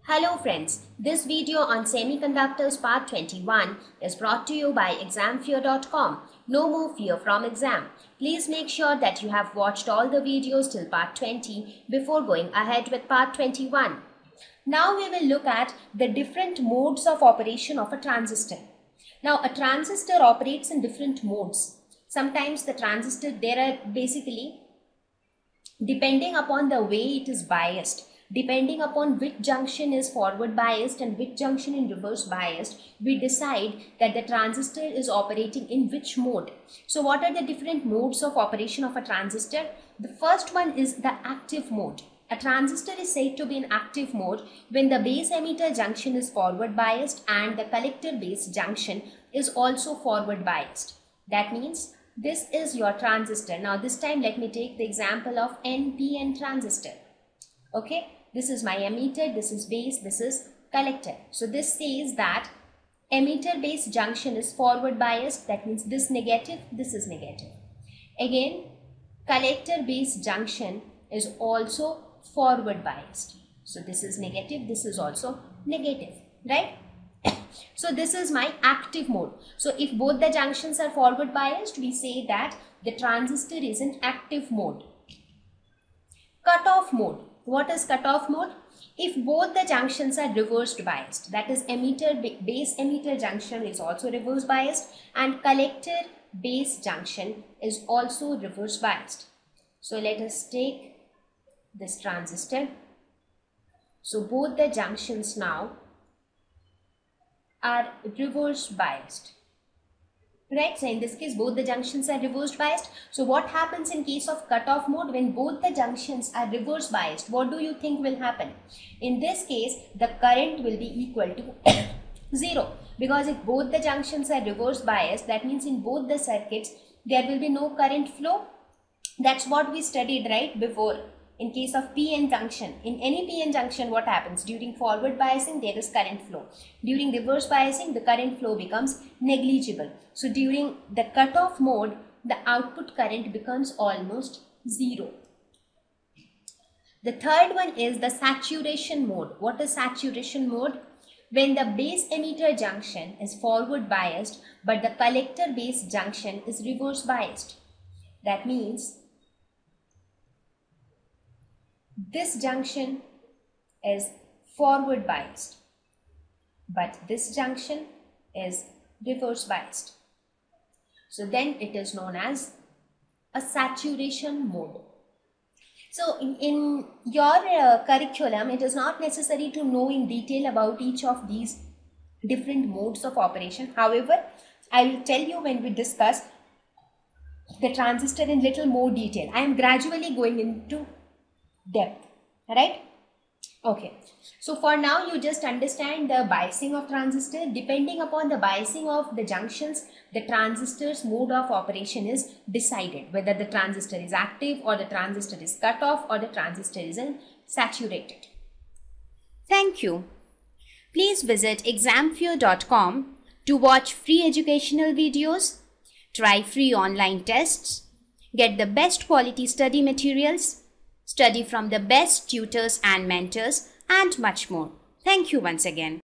Hello friends, this video on Semiconductors part 21 is brought to you by examfear.com. No more fear from exam. Please make sure that you have watched all the videos till part 20 before going ahead with part 21. Now we will look at the different modes of operation of a transistor. Now a transistor operates in different modes. Sometimes the transistor, there are basically, depending upon the way it is biased, depending upon which junction is forward biased and which junction in reverse biased, we decide that the transistor is operating in which mode. So what are the different modes of operation of a transistor? The first one is the active mode. A transistor is said to be in active mode when the base emitter junction is forward biased and the collector base junction is also forward biased. That means this is your transistor. Now this time let me take the example of NPN transistor. Okay, this is my emitter, this is base, this is collector. So this says that emitter base junction is forward biased. That means this negative, this is negative. Again, collector base junction is also forward biased. So this is negative, this is also negative, right? So this is my active mode. So if both the junctions are forward biased, we say that the transistor is in active mode. Cutoff mode. What is cutoff mode? If both the junctions are reversed biased, that is base emitter junction is also reverse biased and collector base junction is also reverse biased. So let us take this transistor. So both the junctions now are reverse biased, right? So in this case both the junctions are reverse biased. So what happens in case of cutoff mode when both the junctions are reverse biased? What do you think will happen? In this case the current will be equal to 0, because if both the junctions are reverse biased, that means in both the circuits there will be no current flow. That's what we studied right before. In case of PN junction, in any PN junction, what happens? During forward biasing, there is current flow. During reverse biasing, the current flow becomes negligible. So during the cutoff mode, the output current becomes almost 0. The third one is the saturation mode. What is saturation mode? When the base emitter junction is forward biased, but the collector base junction is reverse biased. That means this junction is forward biased, but this junction is reverse biased. So then it is known as a saturation mode. So in your curriculum, it is not necessary to know in detail about each of these different modes of operation. However, I will tell you when we discuss the transistor in little more detail. I am gradually going into depth, right? Okay, so for now you just understand the biasing of transistor. Depending upon the biasing of the junctions, the transistor's mode of operation is decided, whether the transistor is active or the transistor is cut off or the transistor is saturated. Thank you. Please visit examfear.com to watch free educational videos, try free online tests, get the best quality study materials, study from the best tutors and mentors, and much more. Thank you once again.